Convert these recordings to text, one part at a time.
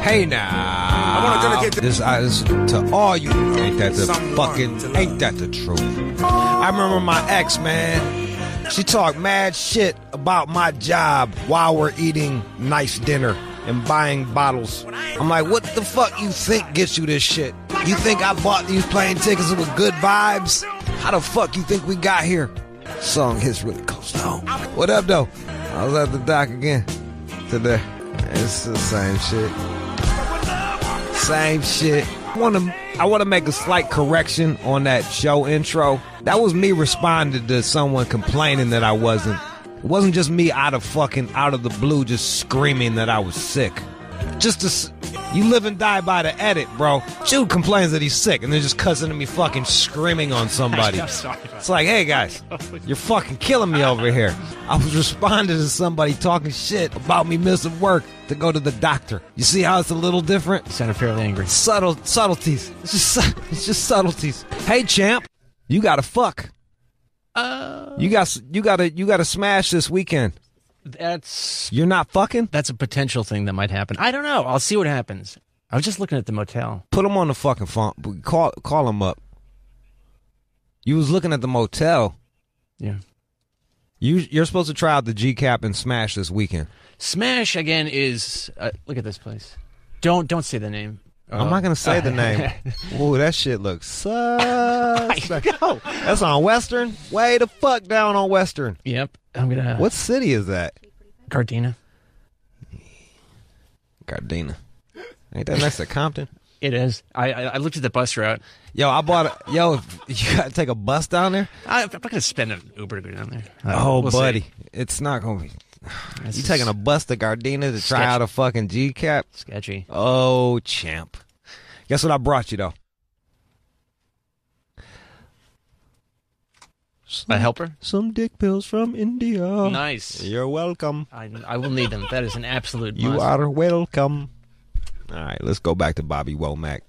Hey now, I want to dedicate this is to all you. Ain't that the truth? I remember my ex, man. She talked mad shit about my job while we're eating nice dinner and buying bottles. I'm like, what the fuck you think gets you this shit? You think I bought these plane tickets with good vibes? How the fuck you think we got here? Song hits really close to home. What up, though? I was at the dock again today. It's the same shit. Same shit. I want to make a slight correction on that show intro. That was me responding to someone complaining that I wasn't. It wasn't just me out of the blue just screaming that I was sick. You live and die by the edit, bro. Jude complains that he's sick and then just cussing at me fucking screaming on somebody. I'm sorry. It's like, hey guys, you're fucking killing me over here. I was responding to somebody talking shit about me missing work to go to the doctor. You see how it's a little different? You sounded fairly angry. Subtleties. It's just subtleties. Hey champ, you gotta fuck. You gotta smash this weekend. You're not fucking? That's a potential thing that might happen. I don't know. I'll see what happens. I was just looking at the motel. Put him on the fucking phone. Call him up. You was looking at the motel. Yeah. You're supposed to try out the G-Cap and Smash this weekend. Smash, again, is... look at this place. Don't say the name. I'm not going to say the name. Ooh, that shit looks sus. That's on Western? Way the fuck down on Western. Yep. I'm going to... What city is that? Gardena. Ain't that next to Compton? It is. I looked at the bus route. Yo, you got to take a bus down there? I'm not going to spend an Uber to go down there. We'll buddy. See. It's not going to be... You taking a bus to Gardena to try out a fucking G-Cap? Sketchy. Oh, champ. Guess what I brought you, though? A helper? Some dick pills from India. Nice. You're welcome. I will need them. That is an absolute must. You are welcome. All right, let's go back to Bobby Womack.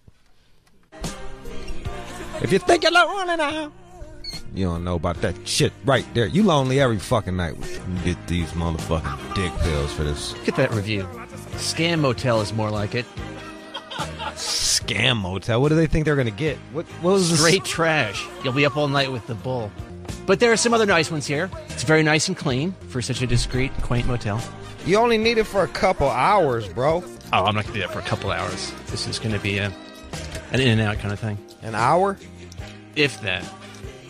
If you think you're lonely now, you don't know about that shit right there. You lonely every fucking night. You get these motherfucking dick pills for this. Look at that review. Scam motel is more like it. Scam motel? What do they think they're going to get? What was this? Straight trash. You'll be up all night with the bull. But there are some other nice ones here. It's very nice and clean for such a discreet, quaint motel. You only need it for a couple hours, bro. Oh, I'm not going to do that for a couple hours. This is going to be an in and out kind of thing. An hour? If that.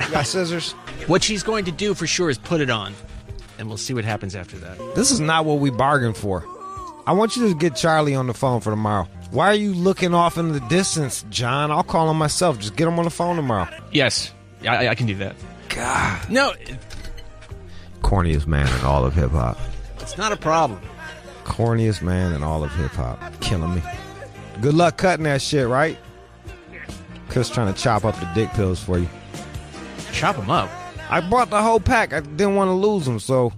You got scissors? What she's going to do for sure is put it on. And we'll see what happens after that. This is not what we bargained for. I want you to get Charlie on the phone for tomorrow. Why are you looking off in the distance, John? I'll call him myself. Just get him on the phone tomorrow. Yes. I can do that. God. No. Corniest man in all of hip-hop. It's not a problem. Corniest man in all of hip-hop. Killing me. Good luck cutting that shit, right? Chris trying to chop up the dick pills for you. Chop them up? I bought the whole pack. I didn't want to lose them, so...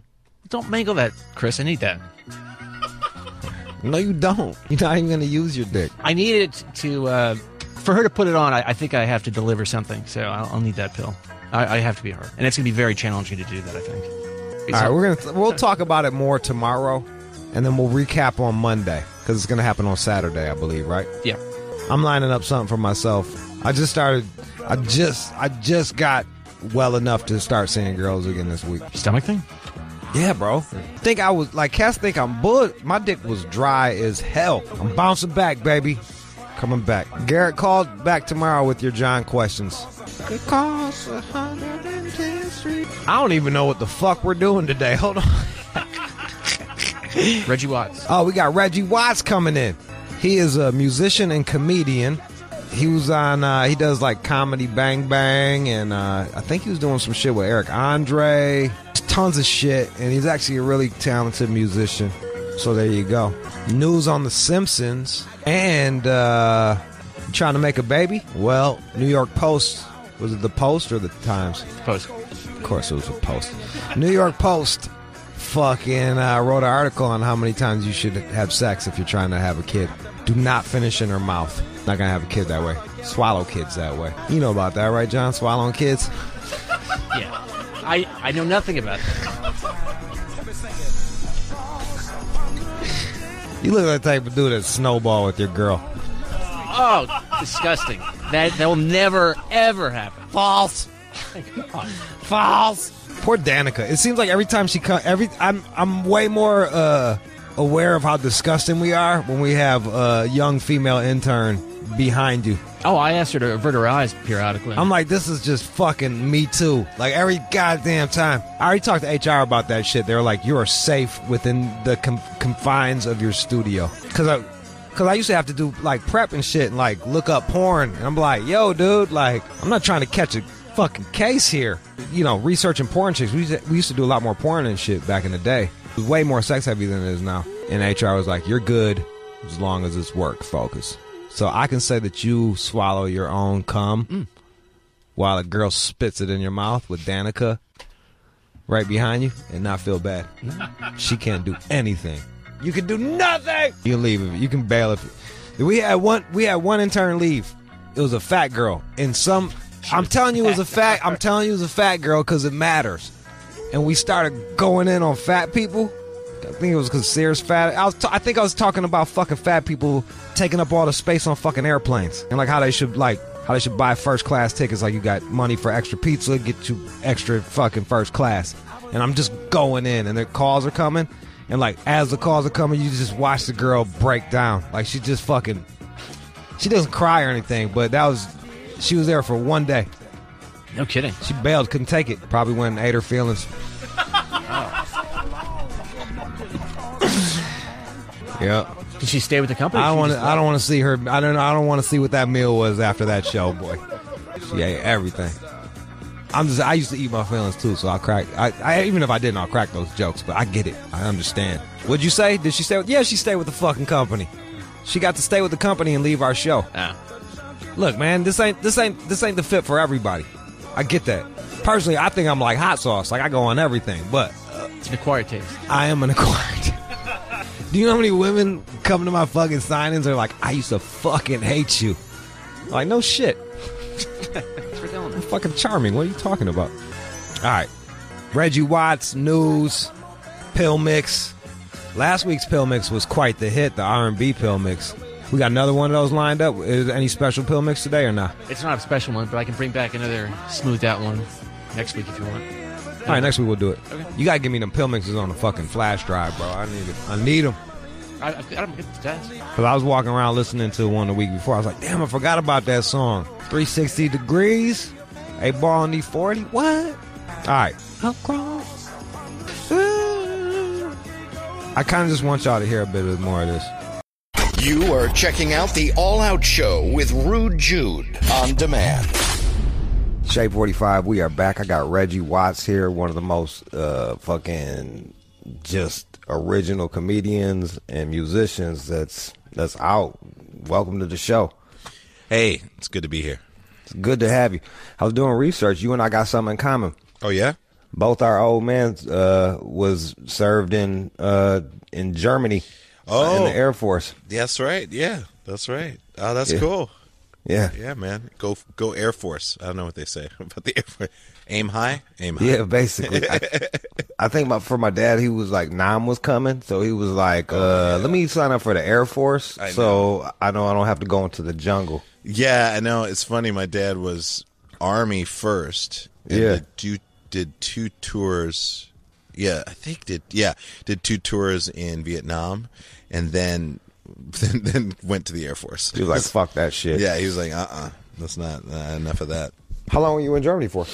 Don't mangle that, Chris. I need that. No, you don't. You're not even going to use your dick. I need it to... for her to put it on, I think I have to deliver something, so I'll need that pill. I have to be her. And it's going to be very challenging to do that, I think. All right, we'll talk about it more tomorrow, and then we'll recap on Monday, because it's going to happen on Saturday, I believe, right? Yeah. I'm lining up something for myself. I just got well enough to start seeing girls again this week. Stomach thing? Yeah, bro. Think I was, like, cats think I'm bull. My dick was dry as hell. I'm bouncing back, baby. Coming back. Garrett, call back tomorrow with your John questions. It costs 110th Street. I don't even know what the fuck we're doing today. Hold on. Reggie Watts. Oh, we got Reggie Watts coming in. He is a musician and comedian. He was on, he does like Comedy Bang Bang, and I think he was doing some shit with Eric Andre. Tons of shit, and he's actually a really talented musician. So there you go. News on The Simpsons, and trying to make a baby? Well, New York Post. Was it the Post or the Times? Post. Of course it was the Post. New York Post fucking wrote an article on how many times you should have sex if you're trying to have a kid. Do not finish in her mouth. Not gonna have a kid that way. Swallow kids that way. You know about that, right, John? Swallowing kids? Yeah. I know nothing about that. You look like the type of dude that snowball with your girl. Oh, disgusting. That will never, ever happen. False. False. Poor Danica. It seems like every time she comes, I'm way more aware of how disgusting we are when we have a young female intern behind you. Oh, I asked her to avert her eyes periodically. I'm like, this is just fucking me too. Like every goddamn time. I already talked to HR about that shit. They were like, you are safe within the confines of your studio. Because I used to have to do like prep and shit and like look up porn. And I'm like, yo, dude, like, I'm not trying to catch a fucking case here. You know, researching porn chicks. We used to do a lot more porn and shit back in the day. It was way more sex heavy than it is now. And HR was like, you're good as long as it's work focus. So I can say that you swallow your own cum while a girl spits it in your mouth with Danica right behind you and not feel bad. She can't do anything. You can do nothing. You can leave. You can bail if we had one intern leave. It was a fat girl. And I'm telling you it was a fat girl because it matters. And we started going in on fat people. I think it was because Sears fat. I think I was talking about fucking fat people taking up all the space on fucking airplanes and like how they should buy first class tickets. Like you got money for extra pizza, get you extra fucking first class. And I'm just going in, and their calls are coming, and like as the calls are coming, you just watch the girl break down. Like she just fucking, she doesn't cry or anything, but she was there for one day. No kidding. She bailed, couldn't take it. Probably went and ate her feelings. Yeah. Did she stay with the company? I don't want to see her. I don't want to see what that meal was after that show, boy. She ate everything. I used to eat my feelings too, so I'll crack. I even if I didn't, I'll crack those jokes. But I get it. I understand. What'd you say? Did she stay? Yeah, she stayed with the fucking company. She got to stay with the company and leave our show. Look, man, this ain't the fit for everybody. I get that. Personally, I think I'm like hot sauce. Like I go on everything, but it's an acquired taste. I am an acquired taste. Do you know how many women come to my fucking signings and are like, I used to fucking hate you? I'm like, no shit. Thanks for telling me. I'm fucking charming. What are you talking about? All right. Reggie Watts, news, pill mix. Last week's pill mix was quite the hit, the R&B pill mix. We got another one of those lined up. Is there any special pill mix today or not? It's not a special one, but I can bring back another smoothed out one next week if you want. All right, next week we'll do it. Okay. You gotta give me them pill mixes on the fucking flash drive, bro. I need it. I need them. I've got them get the test. Because I was walking around listening to one the week before. I was like, damn, I forgot about that song. 360 Degrees. A ball in D40. What? All right. Across. I kind of just want y'all to hear a bit more of this. You are checking out the All Out Show with Rude Jude on demand. Shape 45, we are back. I got Reggie Watts here, one of the most fucking just original comedians and musicians that's out. Welcome to the show. Hey, it's good to be here. It's good to have you. I was doing research. You and I got something in common. Oh, yeah? Both our old man was served in Germany in the Air Force. That's right. Yeah, that's right. Oh, that's cool. Yeah. Yeah, man. Go Air Force. I don't know what they say about the Air Force. Aim high? Aim high. Yeah, basically. I think for my dad, he was like, Nam was coming. So he was like, let me sign up for the Air Force so I know I don't have to go into the jungle. Yeah, I know. It's funny. My dad was Army first. And did 2 tours. Yeah, I think did 2 tours in Vietnam, and then went to the Air Force. He was like, fuck that shit. Yeah, he was like, that's not enough of that. How long were you in Germany for?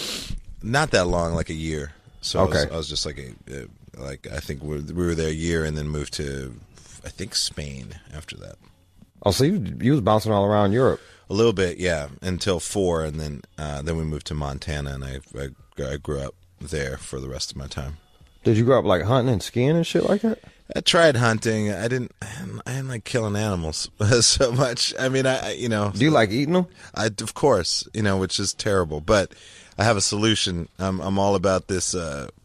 Not that long, like a year. So okay. I was just like I think we were there a year and then moved to, I think, Spain after that. Oh, so you was bouncing all around Europe. A little bit, yeah, until 4, and then we moved to Montana, and I grew up there for the rest of my time. Did you grow up like hunting and skiing and shit like that? I tried hunting. I didn't like killing animals so much. I mean, Do you like eating them? Of course, which is terrible. But I have a solution. I'm all about this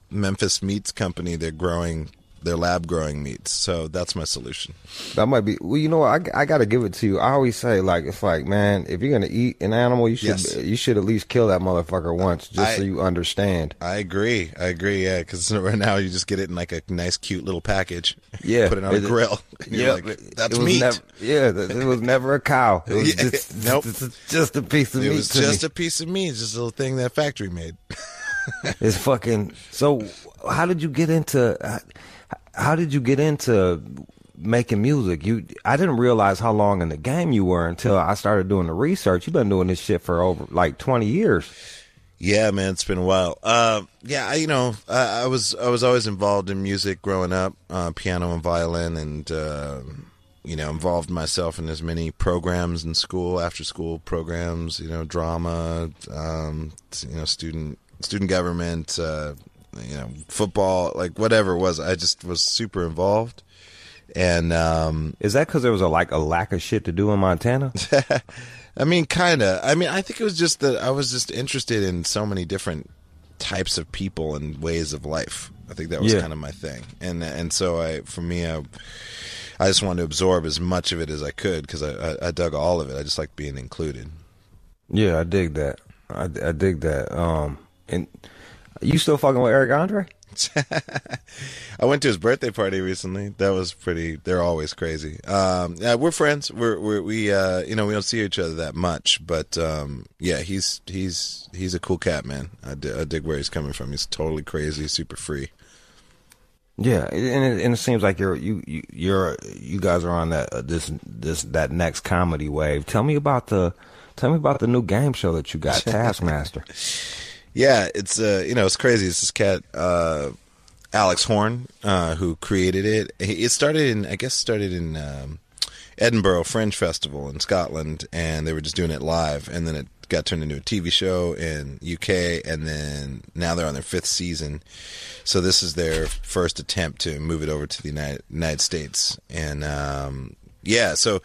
Memphis Meats Company. They're growing their lab growing meats. So that's my solution. That might be. Well, you know what? I got to give it to you. I always say, like, it's like, man, if you're gonna eat an animal, you should at least kill that motherfucker once, just so you understand. I agree. Yeah, because right now you just get it in like a nice, cute little package. Yeah, put it on a grill. Yeah, like, that's meat. It was never a cow. It was just a piece of meat. It was just a piece of meat, just a little thing that factory made. It's fucking. So, how did you get into making music? I didn't realize how long in the game you were until I started doing the research. You've been doing this shit for over like 20 years. Yeah, man, it's been a while. I was always involved in music growing up, piano and violin, and involved myself in as many programs in school, after school programs, drama, student government, football, like whatever it was. I just was super involved. And is that because there was a lack of shit to do in Montana? I mean, kind of. I mean, I think it was just that I was just interested in so many different types of people and ways of life. I think that was kind of my thing. And so I just wanted to absorb as much of it as I could, because I dug all of it. I just like being included. Yeah, I dig that. I dig that. And you still fucking with Eric Andre? I went to his birthday party recently. That was pretty. They're always crazy. Yeah, we're friends. We don't see each other that much, but he's a cool cat, man. I dig where he's coming from. He's totally crazy, super free. Yeah, and it seems like you guys are on that next comedy wave. Tell me about the new game show that you got, Taskmaster. Yeah, it's it's crazy. It's this cat, Alex Horn, who created it. It started in Edinburgh Fringe Festival in Scotland, and they were just doing it live, and then it got turned into a TV show in UK, and then now they're on their 5th season. So this is their first attempt to move it over to the United States, and it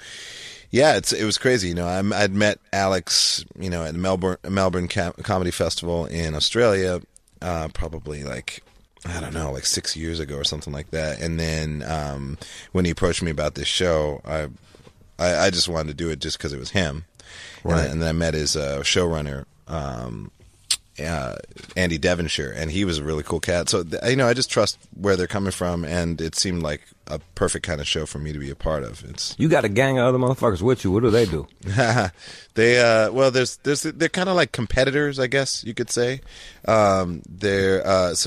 was crazy. I'd met Alex, at the Melbourne Comedy Festival in Australia, probably like 6 years ago or something like that. And then when he approached me about this show, I just wanted to do it just because it was him. Right. And then I met his showrunner, Andy Devonshire, and he was a really cool cat. So I just trust where they're coming from, and it seemed like a perfect kind of show for me to be a part of. You got a gang of other motherfuckers with you. What do they do? They're kind of like competitors, I guess you could say. Is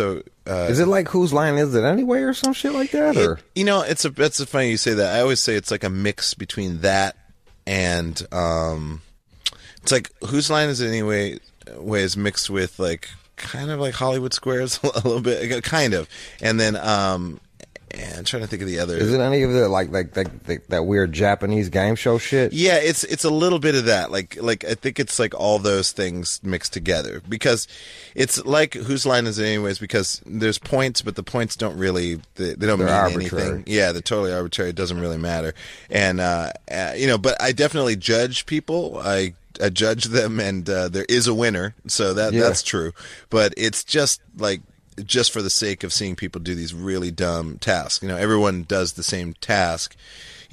it like Whose Line Is It Anyway or some shit like that? Or it's funny you say that. I always say it's like a mix between that and it's like Whose Line Is It Anyway ways mixed with like kind of like Hollywood Squares a little bit, kind of, and then I'm trying to think of the other. Is it any of the like that weird Japanese game show shit? Yeah, it's a little bit of that. Like I think it's like all those things mixed together, because it's like Whose Line Is It Anyways, because there's points, but the points don't really they don't mean arbitrary. Anything. Yeah, they're totally arbitrary. It doesn't really matter. And but I definitely judge people. I judge them, and there is a winner, so that's true. But it's just for the sake of seeing people do these really dumb tasks. Everyone does the same task,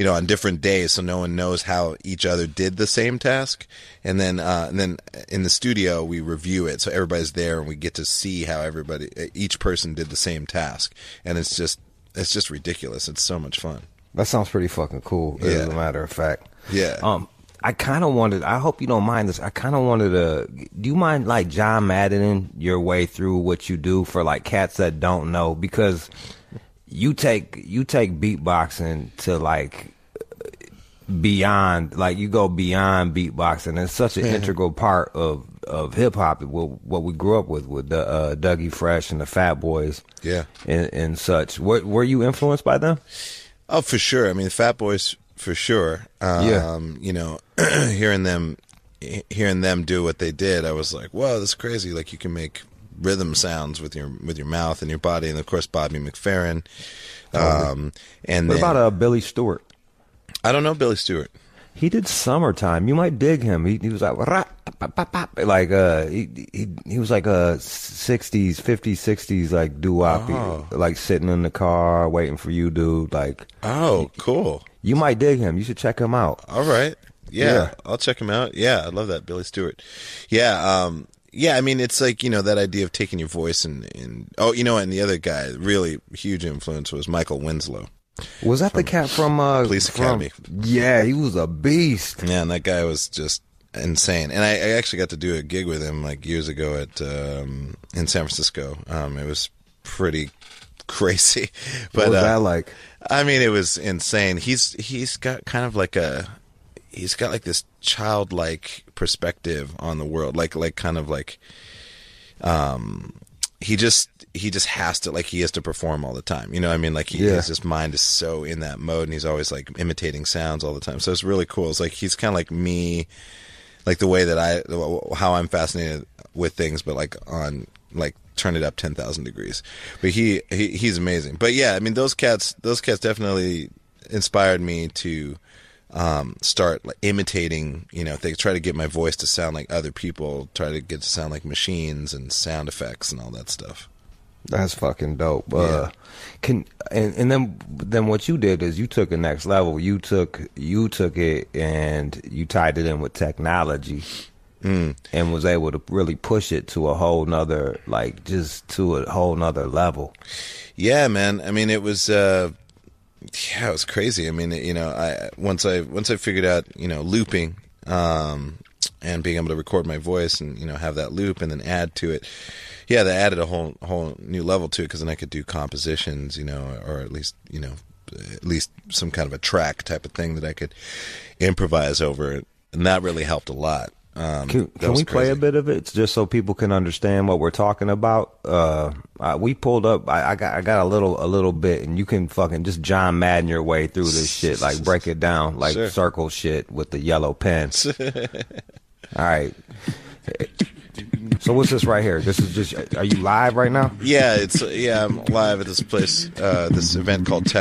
on different days, so no one knows how each other did the same task. And then in the studio we review it, so everybody's there, and we get to see how each person did the same task. And it's just ridiculous. It's so much fun. That sounds pretty fucking cool, as a matter of fact. Yeah. I kind of wanted, I hope you don't mind this, I kind of wanted to, do you mind like John Maddening your way through what you do for like cats that don't know? Because you take beatboxing to like beyond, like you go beyond beatboxing. It's such an integral part of hip hop, what we grew up with the Dougie Fresh and the Fat Boys, and such. Were you influenced by them? Oh, for sure. I mean, the Fat Boys, for sure. Hearing them do what they did, I was like, whoa, that's crazy. Like, you can make rhythm sounds with your mouth and your body. And of course, Bobby McFerrin. And what about Billy Stewart? I don't know Billy Stewart. He did Summertime. You might dig him. He was like, like he was like a 60s, 50s, 60s like doo-wop, like sitting in the car waiting for you, dude. Like, oh, cool. You might dig him. You should check him out. All right. Yeah, I'll check him out. Yeah, I love that, Billy Stewart. Yeah, yeah. I mean, it's like, you know, that idea of taking your voice and oh, you know, and the other guy, really huge influence was Michael Winslow. Was that the cat from Police Academy? Yeah, he was a beast. Yeah, and that guy was just insane. And I actually got to do a gig with him like years ago at in San Francisco. It was pretty crazy. But what was that like? I mean, it was insane. He's got kind of like he's got like this childlike perspective on the world, like kind of like he just has to, like, he has to perform all the time, you know what I mean? Like his mind is so in that mode, and he's always like imitating sounds all the time. So it's really cool. It's like he's kind of like me, like the way that how I'm fascinated with things, but like on like turn it up 10,000 degrees. But he's amazing. But yeah, I mean those cats definitely inspired me to start like imitating, you know, things, try to get my voice to sound like other people, try to get to sound like machines and sound effects and all that stuff. That's fucking dope. Yeah. And then what you did is you took it next level. You took it and you tied it in with technology, and was able to really push it to a whole nother, like, just to a whole nother level. Yeah, man. I mean, it was it was crazy. I mean, you know, once I figured out, you know, looping, and being able to record my voice and, you know, have that loop and then add to it. Yeah, that added a whole new level to it, because then I could do compositions, you know, or at least, you know, some kind of a track type of thing that I could improvise over, and that really helped a lot. Can we play a bit of it just so people can understand what we're talking about? We pulled up. I got a little bit, and you can fucking just John Madden your way through this shit, like break it down, like Sure. circle shit with the yellow pen. All right. So what's this right here? This is just. Are you live right now? Yeah, I'm live at this place, this event called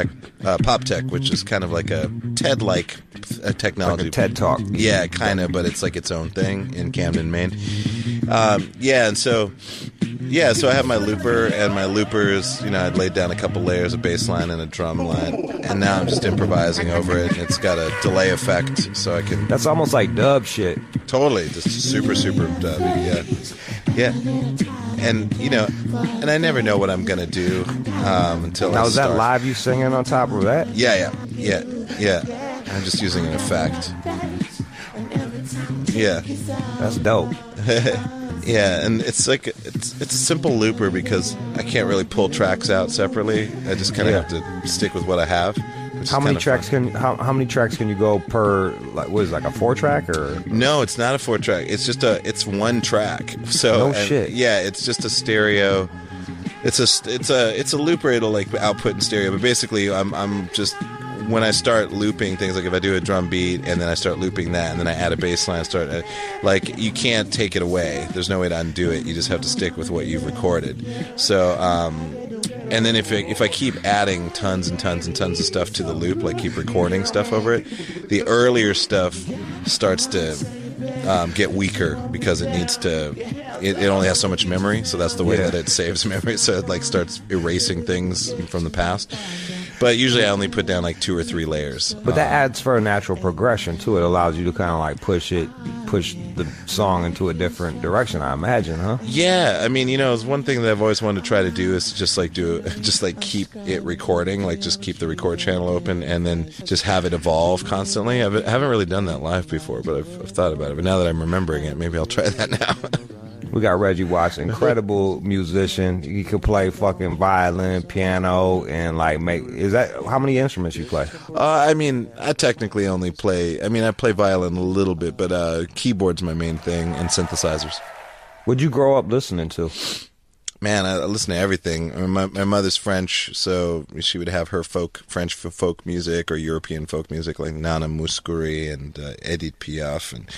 Pop Tech, which is kind of like a TED-like technology. Like a TED Talk. Yeah, kind of, but it's like its own thing in Camden, Maine. And so I have my looper, and my loopers, you know, I'd laid down a couple layers of bass line and a drum line, and now I'm just improvising over it, and it's got a delay effect, so I can... That's almost like dub shit. Totally, just super, super dubby, yeah. And, you know, and I never know what I'm going to do until now, I is start. that live you singing on top of that? Yeah. I'm just using an effect. Yeah. That's dope. Yeah, and it's like it's a simple looper because I can't really pull tracks out separately. I just kind of have to stick with what I have. How many tracks can you go per, like, what is it, like a 4-track or? No, it's not a 4-track. It's just it's one track. So no shit. Yeah, it's just a stereo. It's a looper. It'll like output in stereo, but basically I'm just, when I start looping things, like if I do a drum beat and then I start looping that and then I add a bass line, like, you can't take it away. There's no way to undo it. You just have to stick with what you've recorded. So, and then if I keep adding tons and tons and tons of stuff to the loop, like keep recording stuff over it, the earlier stuff starts to get weaker because it needs to. It only has so much memory, so that's the way that it saves memory. So it like starts erasing things from the past. But usually I only put down like 2 or 3 layers. But that adds for a natural progression too. It allows you to kind of like push the song into a different direction, I imagine, huh? Yeah, I mean, you know, it's one thing that I've always wanted to try to do is just keep it recording, like just keep the record channel open and then just have it evolve constantly. I haven't really done that live before, but I've thought about it. But now that I'm remembering it, maybe I'll try that now. We got Reggie Watts, incredible musician. He could play fucking violin, piano, and like how many instruments you play? I mean, I technically only play. I mean, I play violin a little bit, but keyboard's my main thing, and synthesizers. What'd you grow up listening to? Man, I listen to everything. I mean, my mother's French, so she would have her French folk music or European folk music like Nana Mouskouri and Edith Piaf, and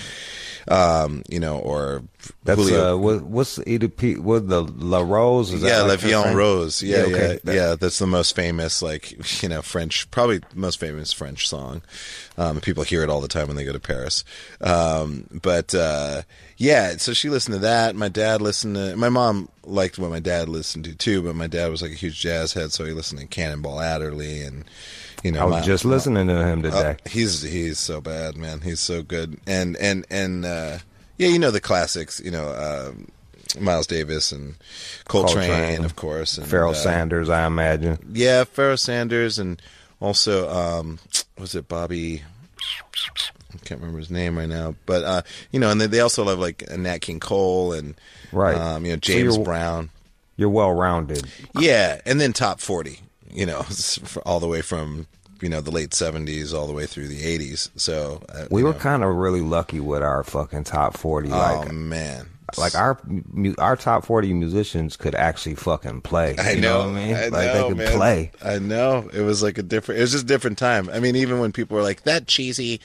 or that's Julio. what's Edith Piaf? What, the La Rose? Is that La Vie en Rose. Yeah, okay. That's the most famous, French, probably most famous French song. People hear it all the time when they go to Paris. So she listened to that. My dad listened to. My mom liked what my dad listened to too, but my dad was like a huge jazz head, so he listened to Cannonball Adderley and. I was just listening to him today. He's so bad, man. He's so good. And the classics, Miles Davis and Coltrane, of course. And, Pharoah Sanders, I imagine. Yeah, Pharoah Sanders, and also, was it Bobby? I can't remember his name right now. But, and they also love, like, Nat King Cole and, James Brown. You're well-rounded. Yeah, and then top 40, all the way from... the late 70s all the way through the 80s. So we were kind of really lucky with our fucking top 40. Oh man, like our top 40 musicians could actually fucking play. I know what I mean? I like know, they could man. play. I know it was like it was just a different time. I mean, even when people were like that cheesy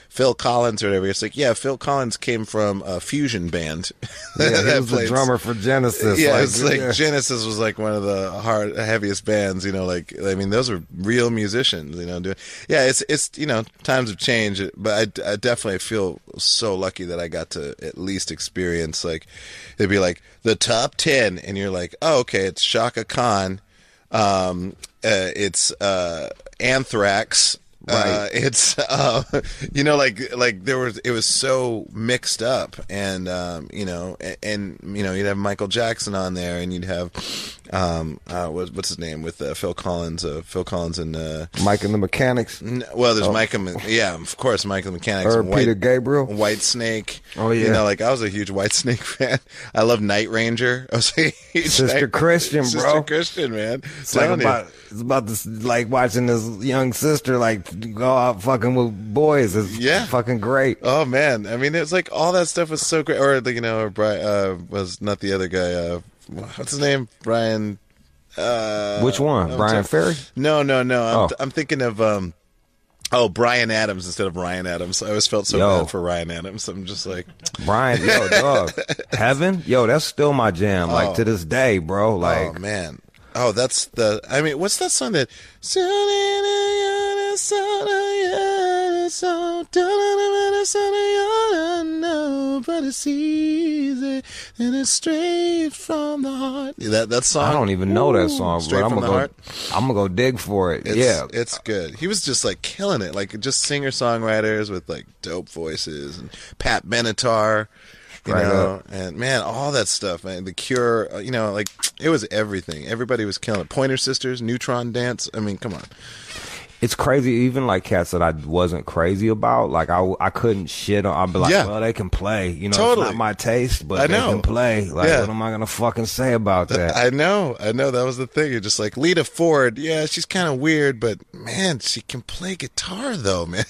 Phil Collins or whatever, it's like, yeah, Phil Collins came from a fusion band. Yeah, he was the drummer for Genesis. Yeah, it's like Genesis was like one of the heaviest bands. Those are real musicians. It's times have changed, but I definitely feel so lucky that I got to at least experience they'd be like the top 10, and you're like, oh, okay, it's Shaka Khan, it's Anthrax. Right. It's it was so mixed up, and you'd have Michael Jackson on there, and you'd have what's his name with Phil Collins and Mike and the Mechanics. There's Mike and of course Mike and the Mechanics, or Peter Gabriel, White Snake. Oh yeah, I was a huge White Snake fan. I love Night Ranger. I was a huge Sister Christian, bro. Sister Christian, man. It's about this, like watching this young sister go out fucking with boys. It's fucking great. Oh man, I mean, it's like all that stuff was so great. Or Brian was not the other guy. What's his name? Brian. Which one? Brian Ferry? No. I'm thinking of Brian Adams instead of Ryan Adams. I always felt so bad for Ryan Adams. I'm just like Brian. Dog. Heaven. That's still my jam. Like to this day, bro. Like, oh man. Oh, what's that song that nobody sees it and it's straight from the heart. That song. I don't even know that song, but I'm gonna go dig for it. It's good. He was just like killing it, like just singer-songwriters with like dope voices, and Pat Benatar. And man, all that stuff, man. The Cure, it was everything. Everybody was killing it. Pointer Sisters, Neutron Dance. I mean, come on. It's crazy. Even like cats that I wasn't crazy about, like I couldn't shit on. I'd be like, well, they can play. Totally. It's not my taste, but they can play. Like, what am I gonna fucking say about that? I know. That was the thing. You're just like Lita Ford. Yeah, she's kind of weird, but man, she can play guitar though, man.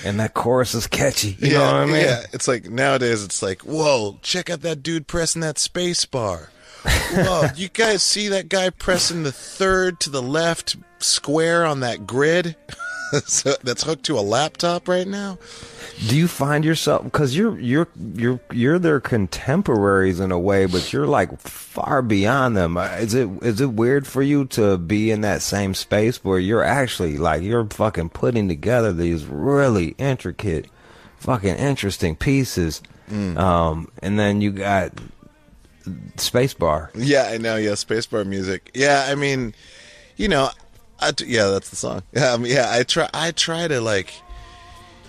And that chorus is catchy. You know what I mean? Yeah. It's like nowadays, it's like, whoa, check out that dude pressing that space bar. Whoa, you guys see that guy pressing the third to the left square on that grid? So that's hooked to a laptop right now. Do you find yourself, because you're their contemporaries in a way, but you're like far beyond them? Is it weird for you to be in that same space where you're actually like you're fucking putting together these really intricate, fucking interesting pieces, and then you got Spacebar. Yeah, I know. Yeah, Spacebar music. Yeah, I mean, that's the song. I try to like,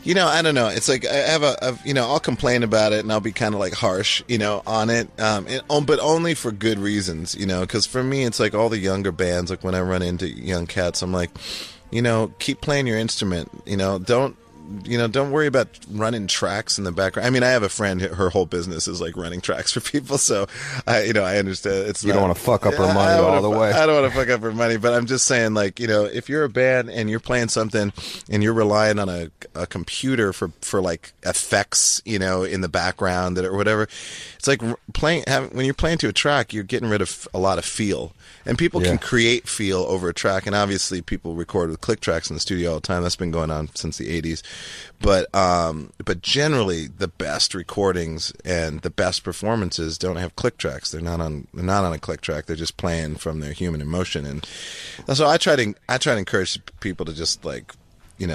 I don't know. It's like I have I'll complain about it and I'll be kind of like harsh, on it, but only for good reasons, because for me it's like all the younger bands. Like when I run into young cats, I'm like, keep playing your instrument, don't don't worry about running tracks in the background. I mean, I have a friend, her whole business is like running tracks for people, so I understand. You don't want to fuck up her money all the way. I don't want to fuck up her money, but I'm just saying, like, if you're a band and you're playing something and you're relying on a computer for like effects, in the background or whatever, it's like when you're playing to a track, you're getting rid of a lot of feel. And people can create feel over a track, and obviously people record with click tracks in the studio all the time. That's been going on since the 80s. But generally, the best recordings and the best performances don't have click tracks. They're not on a click track. They're just playing from their human emotion. And so I try to encourage people to just like,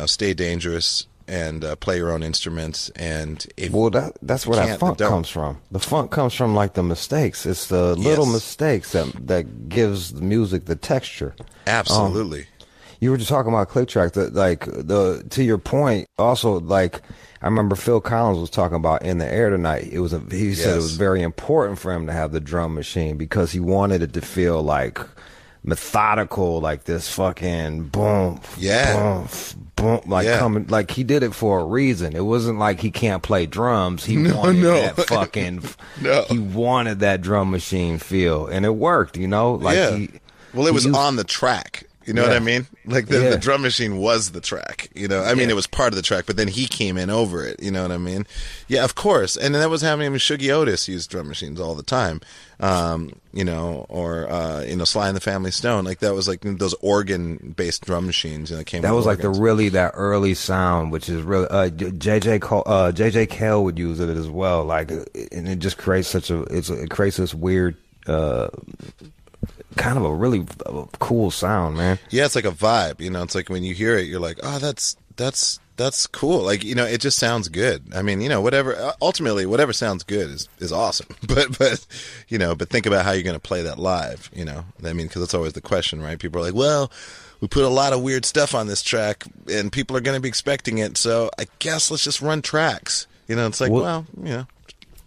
stay dangerous and play your own instruments. And that's where that funk comes from. The funk comes from like the mistakes. It's the little mistakes that gives the music the texture. Absolutely. You were just talking about click tracks. To your point, also, like, I remember Phil Collins was talking about In the Air Tonight. He said it was very important for him to have the drum machine because he wanted it to feel like methodical, like this fucking boom, boom, boom, like coming, like he did it for a reason. It wasn't like he can't play drums. He wanted that fucking, he wanted that drum machine feel, and it worked, like it was on the track. You know what I mean? Like the drum machine was the track, I mean, it was part of the track, but then he came in over it. You know what I mean? Yeah, of course. And that was happening with Shuggie Otis used drum machines all the time. Sly and the Family Stone. Like that was like those organ based drum machines that came. That was like organs. that early sound, which is really, JJ Cale would use it as well. Like, and it just creates it creates this weird, kind of a really cool sound, man. Yeah, it's like a vibe, it's like when you hear it, you're like, oh, that's cool. Like, it just sounds good. I mean, ultimately whatever sounds good is awesome. But think about how you're going to play that live, I mean, because that's always the question, right? People are like, well, we put a lot of weird stuff on this track and people are going to be expecting it. So I guess let's just run tracks. It's like,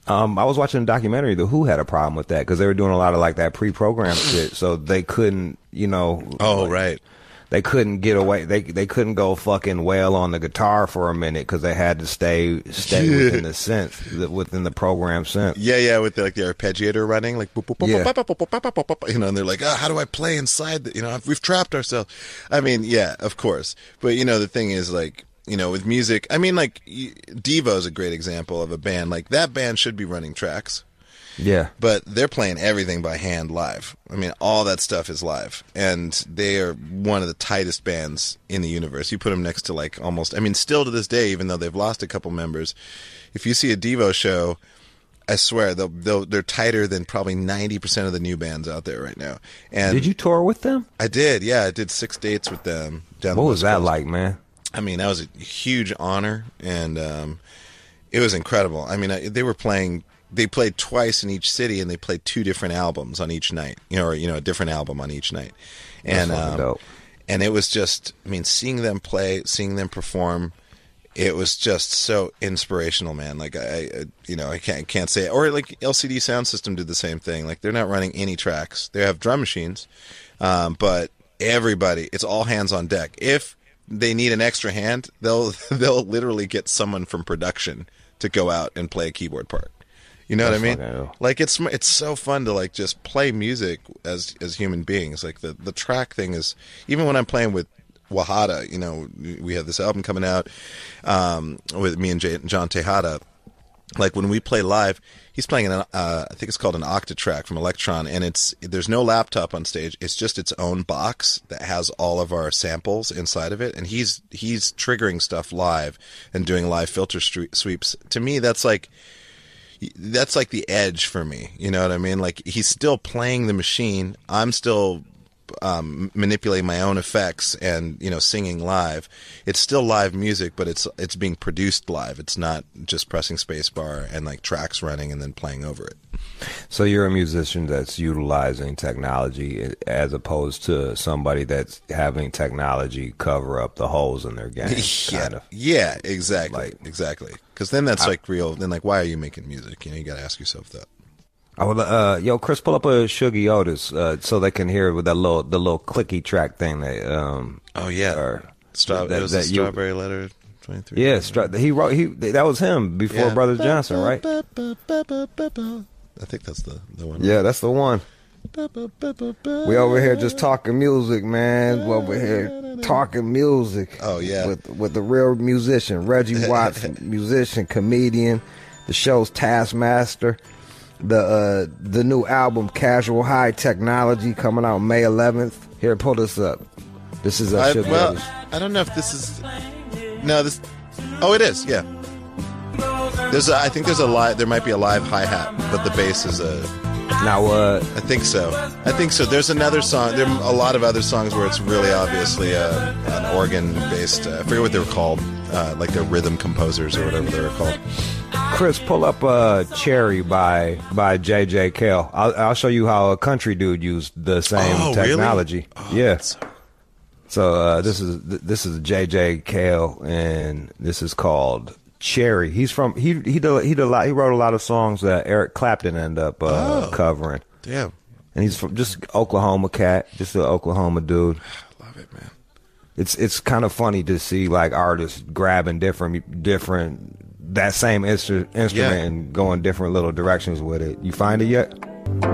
I was watching a documentary. The Who had a problem with that because they were doing a lot of like that pre-programmed shit, so they couldn't, right. They couldn't get away. They couldn't go fucking wail on the guitar for a minute because they had to stay within the synth, within the program synth. Yeah, with the arpeggiator running, like, boop, boop, boop, boop, boop, boop, boop, boop, boop, and they're like, how do I play inside? We've trapped ourselves. I mean, yeah, of course, but the thing is, like, with music, I mean, like, Devo's a great example of a band. Like, that band should be running tracks. Yeah. But they're playing everything by hand live. I mean, all that stuff is live. And they are one of the tightest bands in the universe. You put them next to, like, almost, I mean, still to this day, even though they've lost a couple members, if you see a Devo show, I swear, they're tighter than probably 90% of the new bands out there right now. And did you tour with them? I did, yeah. I did 6 dates with them. What was that like, man? I mean, that was a huge honor, and it was incredible. I mean, they played twice in each city, and they played 2 different albums on each night, a different album on each night. And and it was just, I mean, seeing them play, seeing them perform, it was just so inspirational, man. Like, I can't say it. Or like LCD Sound System did the same thing. Like, they're not running any tracks. They have drum machines, but everybody, it's all hands on deck. If they need an extra hand, they'll literally get someone from production to go out and play a keyboard part. You know what I mean? Like, it's so fun to, like, just play music as human beings. Like, the track thing is, even when I'm playing with Wahada, we have this album coming out with me and John Tejada. Like, when we play live, he's playing I think it's called an Octatrack from Electron, and there's no laptop on stage. It's just its own box that has all of our samples inside of it, and he's triggering stuff live and doing live filter sweeps. To me, that's like the edge for me. You know what I mean? Like, he's still playing the machine. I'm still manipulating my own effects and singing live. It's still live music, but it's being produced live. It's not just pressing spacebar and like tracks running and then playing over it. So you're a musician that's utilizing technology as opposed to somebody that's having technology cover up the holes in their game. Kind of. Yeah, exactly. Exactly. Because then that's like real. Then, like, why are you making music? You got to ask yourself that. Yo, Chris, pull up a Shuggie Otis so they can hear it with the little clicky track thing. That, oh yeah, it was the Strawberry Letter. 23. Yeah, that was him before Brothers Johnson, right? I think that's the one. Yeah, that's the one. We over here just talking music, man. We over here talking music. Oh yeah, with the real musician, Reggie Watts, musician, comedian, the show's Taskmaster. The new album Casual High Technology coming out May 11th. Here, pull this up. This is I don't know if this is. No, this. Oh, it is. Yeah. I think there's a live. There might be a live hi-hat, but the bass is a. Now what? I think so. There's another song. There are a lot of other songs where it's really obviously an organ-based. I forget what they were called, like they're rhythm composers or whatever they were called. Chris, pull up "Cherry" by J.J. Cale. I'll show you how a country dude used the same technology. Really? Yeah. So this is J.J. Cale, and this is called "Cherry." He's from he wrote a lot of songs that Eric Clapton ended up covering. Damn. And he's from just Oklahoma cat, just an Oklahoma dude. Love it, man. It's kind of funny to see like artists grabbing different that same instrument and going different little directions with it. You find it yet?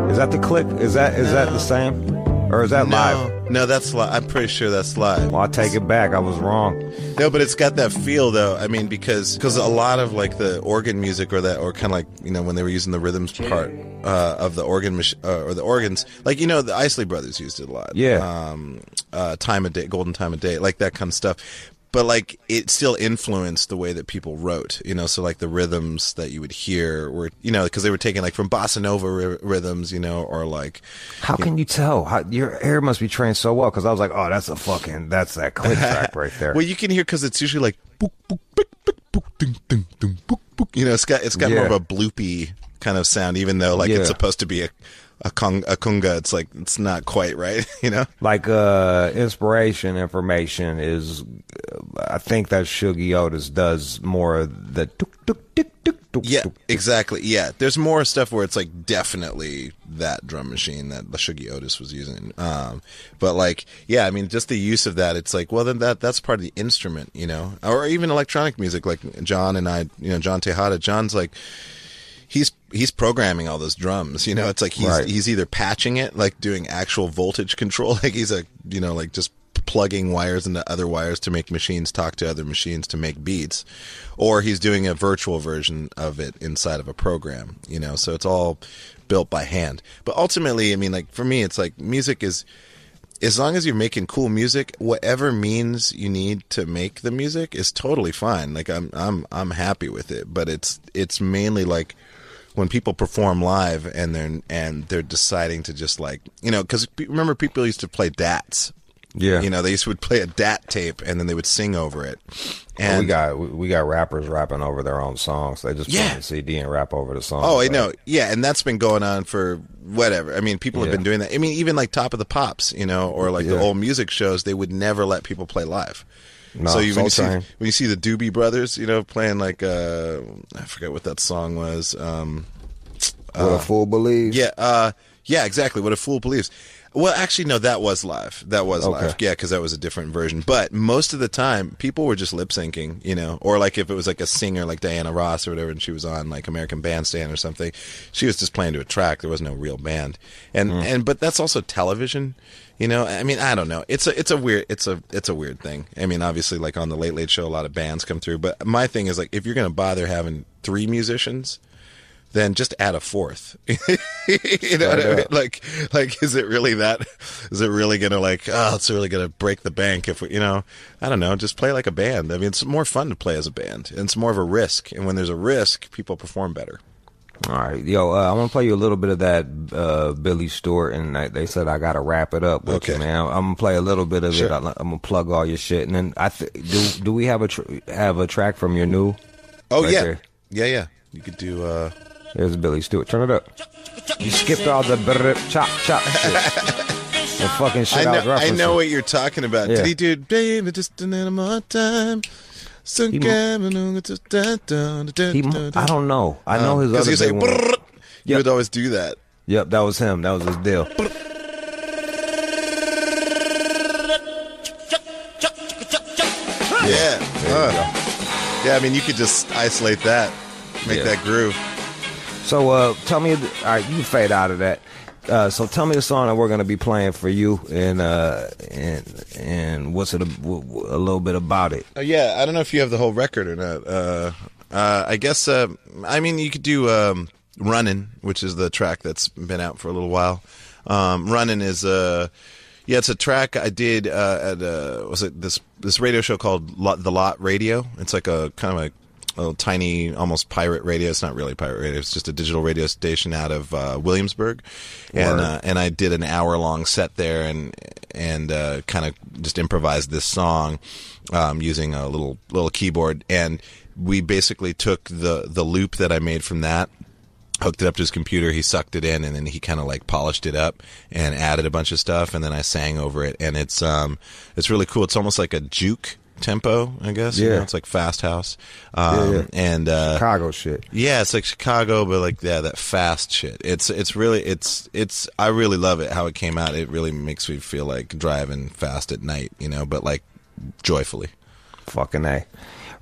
Is that the click? Is that the same? Or is that live? No, that's live. I'm pretty sure that's live. Well, I'll take it back. I was wrong. No, but it's got that feel, though. I mean, because a lot of like the organ music or kind of like, when they were using the rhythms part of the organ or the organs, like, the Isley Brothers used it a lot. Yeah. Time of Day, Golden Time of Day, like that kind of stuff. But like it still influenced the way that people wrote, so like the rhythms that you would hear were, because they were taking like from bossa nova rhythms, or like. How can you tell? Your ear must be trained so well, because I was like, oh, that's that click track right there. Well, you can hear because it's usually like, book, book, book, book, book, ding, ding, ding, book, book. It's got more of a bloopy kind of sound, even though like it's supposed to be a kunga. It's like it's not quite right, Like inspiration information is, I think that Shuggy Otis does more of the tuk, tuk, tuk, tuk, tuk, yeah, tuk, exactly. Yeah, there's more stuff where it's like definitely that drum machine that the Shuggy Otis was using. But like, yeah, I mean, just the use of that, it's like, well, then that's part of the instrument, or even electronic music. Like John and I, John Tejada. John's like. He's programming all those drums, it's like he's either patching it, like doing actual voltage control, like he's like just plugging wires into other wires to make machines talk to other machines to make beats, or he's doing a virtual version of it inside of a program, so it's all built by hand. But ultimately, I mean, like for me, it's like music is, as long as you're making cool music, whatever means you need to make the music is totally fine. Like I'm happy with it, but it's mainly like when people perform live and they're deciding to just like, because remember people used to play DATs. Yeah. They used to play a DAT tape and then they would sing over it. And we got rappers rapping over their own songs. They just put on the CD and rap over the song. Oh, I know. Yeah, and that's been going on for whatever. I mean, people have been doing that. I mean, even like Top of the Pops, or like the old music shows, they would never let people play live. No, so when you see the Doobie Brothers, playing like I forget what that song was. What a Fool Believes. Yeah, exactly. What a Fool Believes. Well, actually, no, that was live. That was live. Yeah, because that was a different version. But most of the time, people were just lip syncing, or like if it was like a singer like Diana Ross or whatever, and she was on like American Bandstand or something, she was just playing to a track. There was no real band, but that's also television. I mean, I don't know. It's a weird thing. I mean, obviously, like on the Late Late Show, a lot of bands come through. But my thing is like, if you're going to bother having 3 musicians, then just add a 4th. You know what I mean? Like, is it really that? Is it really gonna like? Oh, it's really gonna break the bank if we, I don't know. Just play like a band. I mean, it's more fun to play as a band, and it's more of a risk. And when there's a risk, people perform better. All right, yo, I want to play you a little bit of that Billy Stewart, and they said I got to wrap it up with you, man. I'm gonna play a little bit of it. I'm gonna plug all your shit, and then do we have a track from your new? Oh right yeah, there? yeah. You could do. There's Billy Stewart. Turn it up. You skipped all the chop shit. The fucking shit I know what you're talking about. Yeah. Did he do Baby just a little more time? I don't know. I know his other big one. Like, he would always do that. Yep, that was him. That was his deal. Yeah. Yeah, I mean, you could just isolate that, make that groove. So tell me, all right, you can fade out of that. So tell me the song that we're going to be playing for you, and what's it a little bit about it? Yeah, I don't know if you have the whole record or not. I guess, I mean, you could do Runnin', which is the track that's been out for a little while. Runnin' is it's a track I did at this radio show called The Lot Radio. It's like a kind of a tiny, almost pirate radio. It's not really pirate radio. It's just a digital radio station out of Williamsburg, and I did an hour-long set there and kind of just improvised this song using a little keyboard. And we basically took the loop that I made from that, hooked it up to his computer, he sucked it in, and then he kind of like polished it up and added a bunch of stuff, and then I sang over it, and it's really cool. It's almost like a juke tempo, I guess. Yeah. You know, it's like fast house. And Chicago shit. Yeah, it's like Chicago, but like that fast shit. It's I really love it how it came out. It really makes me feel like driving fast at night, you know, but like joyfully. Fucking A.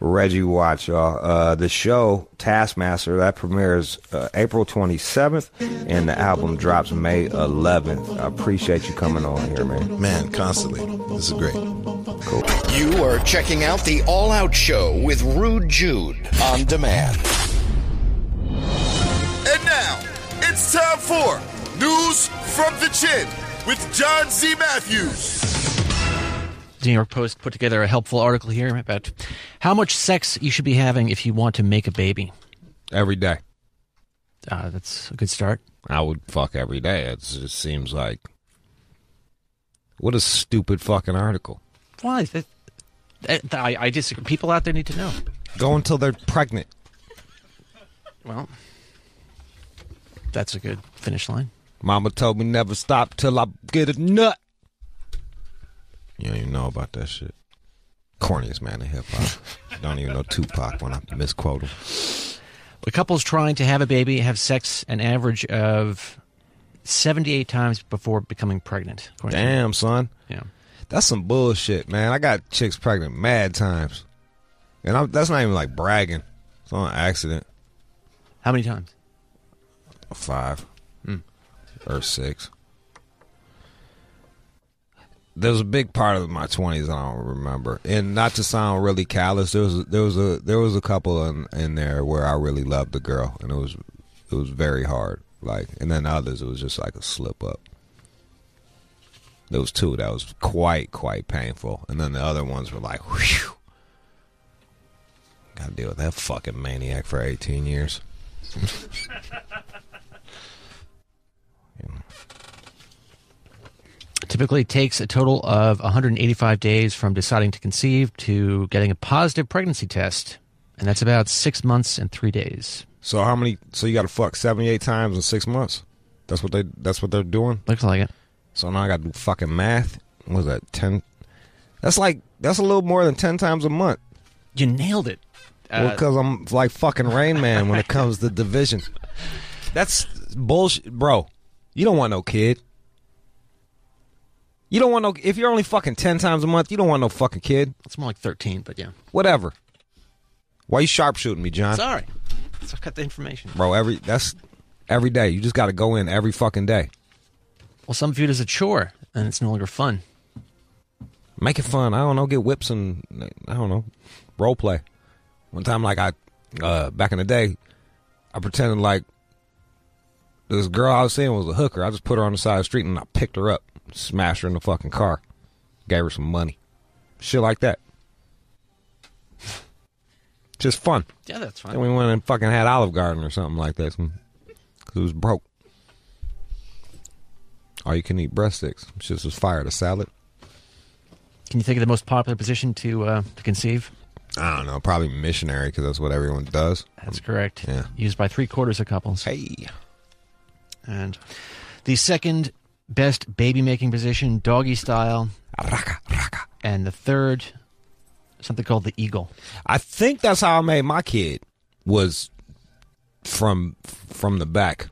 Reggie Watch, y'all. The show Taskmaster, that premieres April 27th, and the album drops May 11th. I appreciate you coming on here, man. Man, constantly. This is great. Cool. You are checking out the All Out Show with Rude Jude on demand. And now, it's time for News from the Chin with John C. Matthews. The New York Post put together a helpful article here about how much sex you should be having if you want to make a baby. Every day. That's a good start. I would fuck every day. It just seems like... What a stupid fucking article. Why? I disagree. People out there need to know. Go until they're pregnant. Well, that's a good finish line. Mama told me never stop till I get a nut. You don't even know about that shit. Corniest man in hip-hop. Don't even know Tupac when I misquote him. A couple's trying to have a baby have sex an average of 78 times before becoming pregnant. Damn, son. Yeah. That's some bullshit, man. I got chicks pregnant mad times. And that's not even like bragging. It's on accident. How many times? 5. Or 6. There was a big part of my 20s I don't remember, and not to sound really callous, there was a couple in there where I really loved the girl, and it was very hard. Like, and then others it was just like a slip up. There was 2 that was quite painful, and then the other ones were like, whew. Got to deal with that fucking maniac for 18 years. Typically takes a total of 185 days from deciding to conceive to getting a positive pregnancy test. And that's about 6 months and 3 days. So how many? So you got to fuck 78 times in 6 months? That's what they're doing? Looks like it. So now I got to do fucking math. What was that, 10? That's a little more than 10 times a month. You nailed it. Well, because I'm like fucking Rain Man when it comes to division. That's bullshit. Bro, you don't want no kid. You don't want no... If you're only fucking 10 times a month, you don't want no fucking kid. It's more like 13, but yeah. Whatever. Why you sharpshooting me, John? Sorry. So I got the information. Bro, that's every day. You just got to go in every fucking day. Well, some view it as a chore, and it's no longer fun. Make it fun. I don't know. Get whips and, I don't know, role play. One time, like, back in the day, I pretended like this girl I was seeing was a hooker. I just put her on the side of the street, and I picked her up. Smashed her in the fucking car. Gave her some money. Shit like that. Just fun. Yeah, that's fine. Then we went and fucking had Olive Garden or something like that. Because it was broke. All you can eat breadsticks. Shit was fire. The salad. Can you think of the most popular position to conceive? I don't know. Probably missionary because that's what everyone does. That's correct. Yeah. Used by 3/4 of couples. Hey. And the second best baby-making position, doggy style. Raka, raka. And the third, something called the eagle. I think that's how I made my kid, was from the back.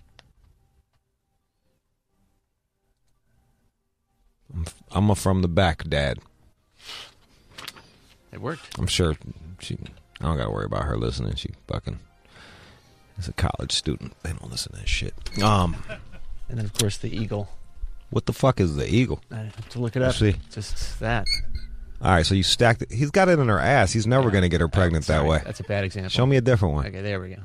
I'm a from the back dad. It worked. I'm sure I don't gotta worry about her listening. She fucking is a college student. They don't listen to that shit. And then, of course, the eagle. What the fuck is the eagle? I have to look it up. See. Just that. All right, so you stacked it. He's got it in her ass. He's never going to get her pregnant that way. That's a bad example. Show me a different one. Okay, there we go.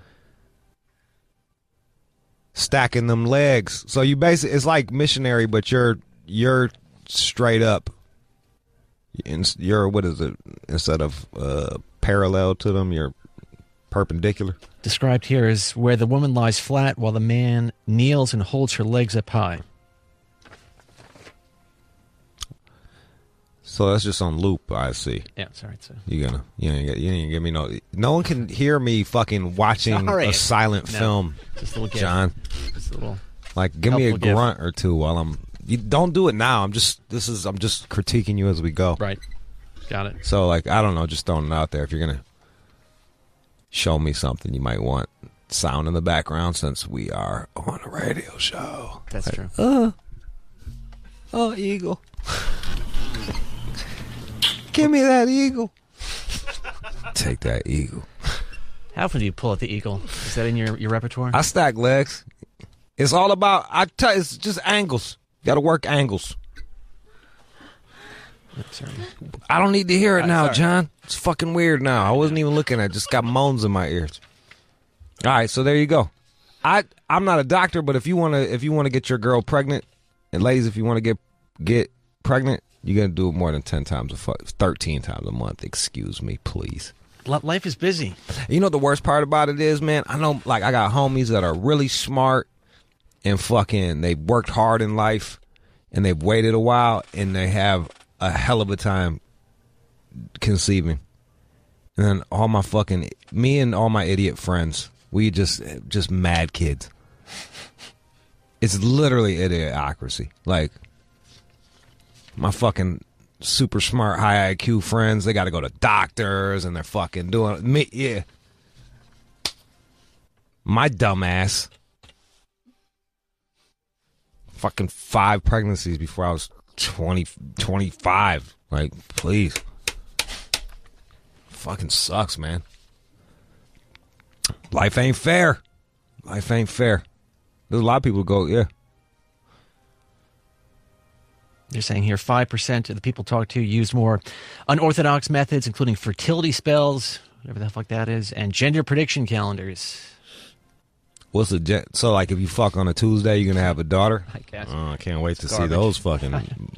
Stacking them legs. So you basically, it's like missionary, but you're straight up. You're, what is it? Instead of parallel to them, you're perpendicular. Described here is where the woman lies flat while the man kneels and holds her legs up high. So that's just on loop, I see. Yeah, sorry. So you ain't give me no one can hear me fucking watching a silent film. Just a little gift. John. Just a little. Like, give me a grunt or two while I'm. You don't do it now. I'm just critiquing you as we go. Right. Got it. So, like, I don't know, just throwing it out there. If you're gonna show me something, you might want sound in the background since we are on a radio show. That's like, true. Eagle. Give me that eagle. Take that eagle. How often do you pull out the eagle? Is that in your repertoire? I stack legs. It's all about, it's just angles. You got to work angles. Sorry. I don't need to hear it now, sorry. John. It's fucking weird now. I wasn't even looking at it. Just got moans in my ears. All right, so there you go. I'm not a doctor, but if you want to get your girl pregnant, and ladies, if you want to get pregnant, you're going to do it more than 13 times a month. Excuse me, please. Life is busy. You know what the worst part about it is, man? I know, like, I got homies that are really smart and fucking, they've worked hard in life and they've waited a while and they have a hell of a time conceiving. And then me and all my idiot friends, we just mad kids. It's literally idiocracy. Like, my fucking super smart, high IQ friends, they got to go to doctors and they're fucking doing me. Yeah. My dumb ass. Fucking 5 pregnancies before I was 25. Like, please. Fucking sucks, man. Life ain't fair. Life ain't fair. There's a lot of people who go, yeah. They're saying here 5% of the people talked to use more unorthodox methods, including fertility spells, whatever the fuck that is, and gender prediction calendars. So, like, if you fuck on a Tuesday, you're going to have a daughter? I guess. Oh, I can't wait to see those fucking...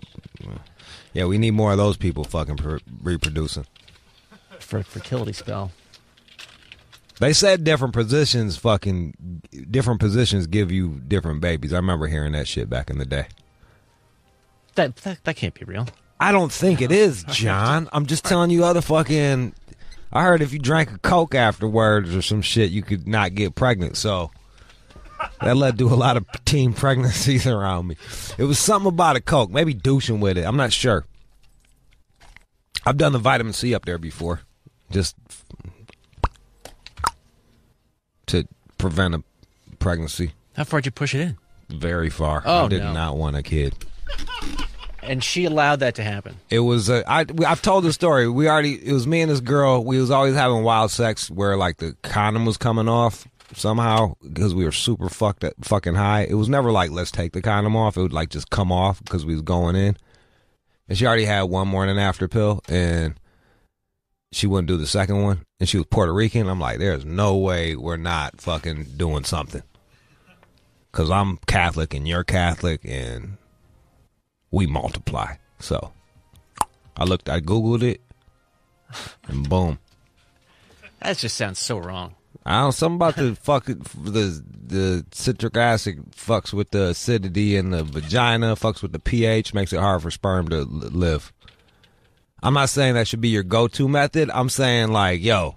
Yeah, we need more of those people fucking reproducing. For a fertility spell. They said different positions give you different babies. I remember hearing that shit back in the day. That can't be real. I don't think it is, John. I'm just telling you other fucking... I heard if you drank a Coke afterwards or some shit, you could not get pregnant, so... That led to a lot of teen pregnancies around me. It was something about a Coke. Maybe douching with it. I'm not sure. I've done the vitamin C up there before. Just to prevent a pregnancy. How far did you push it in? Very far. Oh, I did not want a kid. And she allowed that to happen. It was I've told the story. It was me and this girl. We was always having wild sex where like the condom was coming off somehow because we were super fucking high. It was never like let's take the condom off. It would like just come off because we was going in. And she already had one morning after pill and she wouldn't do the second one. And she was Puerto Rican. I'm like, there's no way we're not fucking doing something. Because I'm Catholic and you're Catholic and we multiply. So I Googled it and boom. That just sounds so wrong. I don't know, something about the citric acid fucks with the acidity in the vagina, fucks with the pH, makes it hard for sperm to live. I'm not saying that should be your go-to method. I'm saying like, I'll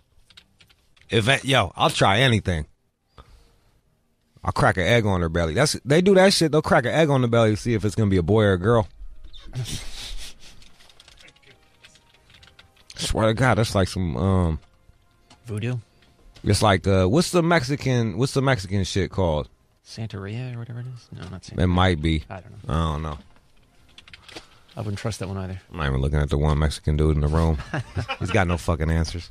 try anything. I'll crack an egg on her belly. They do that shit. They'll crack an egg on the belly to see if it's gonna be a boy or a girl. Swear to God, that's like some voodoo. It's like what's the Mexican shit called? Santeria or whatever it is. No, not Santeria. It might be. I don't know. I don't know. I wouldn't trust that one either. I'm not even looking at the one Mexican dude in the room. He's got no fucking answers.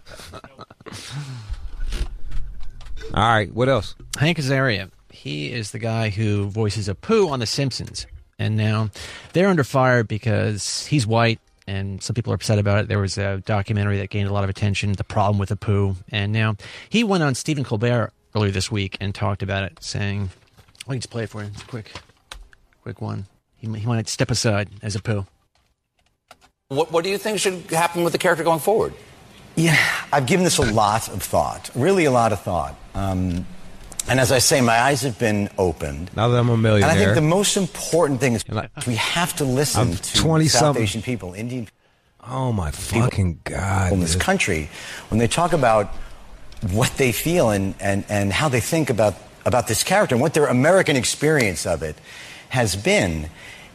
All right, what else? Hank Azaria. He is the guy who voices Apu on The Simpsons. And now they're under fire because he's white, and some people are upset about it. There was a documentary that gained a lot of attention, The Problem with Apu. And now he went on Stephen Colbert earlier this week and talked about it, saying, I can just play it for you. It's a quick one. He wanted to step aside as Apu. What do you think should happen with the character going forward? Yeah, I've given this a lot of thought, really a lot of thought. And as I say, my eyes have been opened. Now that I'm a millionaire. And I think the most important thing is we have to listen to South Asian people, Indian people. Oh, my fucking God. In this country, when they talk about what they feel and how they think about this character and what their American experience of it has been.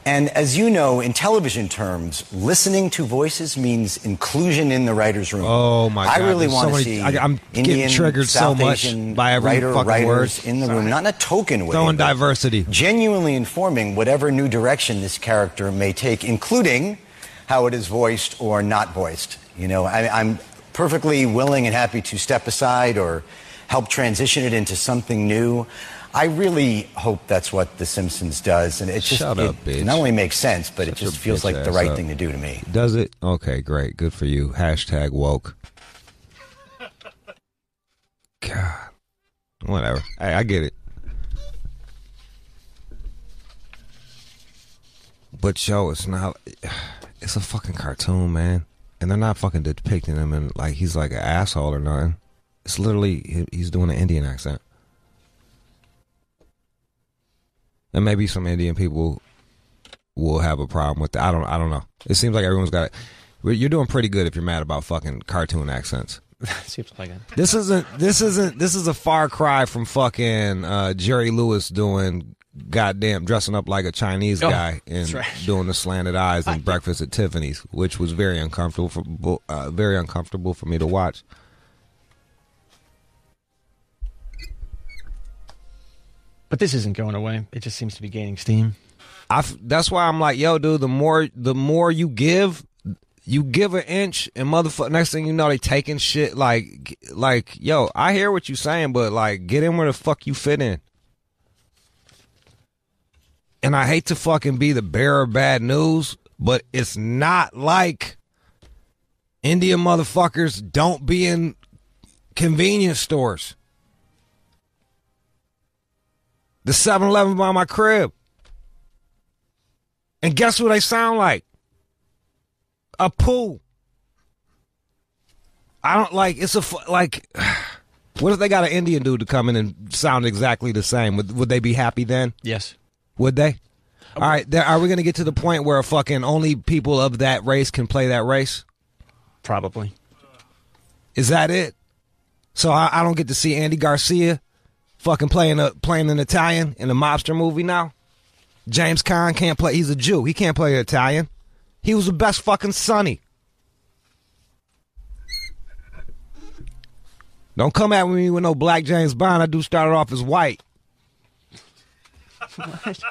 And as you know, in television terms, listening to voices means inclusion in the writer's room. Oh my God! I really want to see I'm Indian, getting triggered South so much Asian by every fucking word in the room, not in a token way. Throwing diversity, genuinely informing whatever new direction this character may take, including how it is voiced or not voiced. You know, I'm perfectly willing and happy to step aside or help transition it into something new. I really hope that's what The Simpsons does, and it just it not only makes sense, but it just feels like the right thing to do to me. Does it? Okay, great, good for you. # woke. God, whatever. Hey, I get it. But yo, it's not. It's a fucking cartoon, man, and they're not fucking depicting him and like he's like an asshole or nothing. It's literally he's doing an Indian accent. And maybe some Indian people will have a problem with that. I don't know. It seems like everyone's got it. You're doing pretty good if you're mad about fucking cartoon accents. Seems like it. This is a far cry from fucking Jerry Lewis doing goddamn dressing up like a Chinese guy and doing the slanted eyes and Breakfast at Tiffany's, which was very uncomfortable for me to watch. But this isn't going away. It just seems to be gaining steam. That's why I'm like, yo, dude, the more you give an inch and motherfucker, next thing you know, they taking shit like, yo, I hear what you saying, but like, get in where the fuck you fit in. And I hate to fucking be the bearer of bad news, but it's not like Indian motherfuckers don't be in convenience stores. The 7-Eleven by my crib. And guess what they sound like? Apu. I don't like, what if they got an Indian dude to come in and sound exactly the same? Would they be happy then? Yes. Would they? All right, are we going to get to the point where fucking only people of that race can play that race? Probably. Is that it? So I don't get to see Andy Garcia fucking playing an Italian in a mobster movie now? James Caan can't play. He's a Jew. He can't play Italian. He was the best fucking Sonny. Don't come at me with no black James Bond. I do started off as white. What?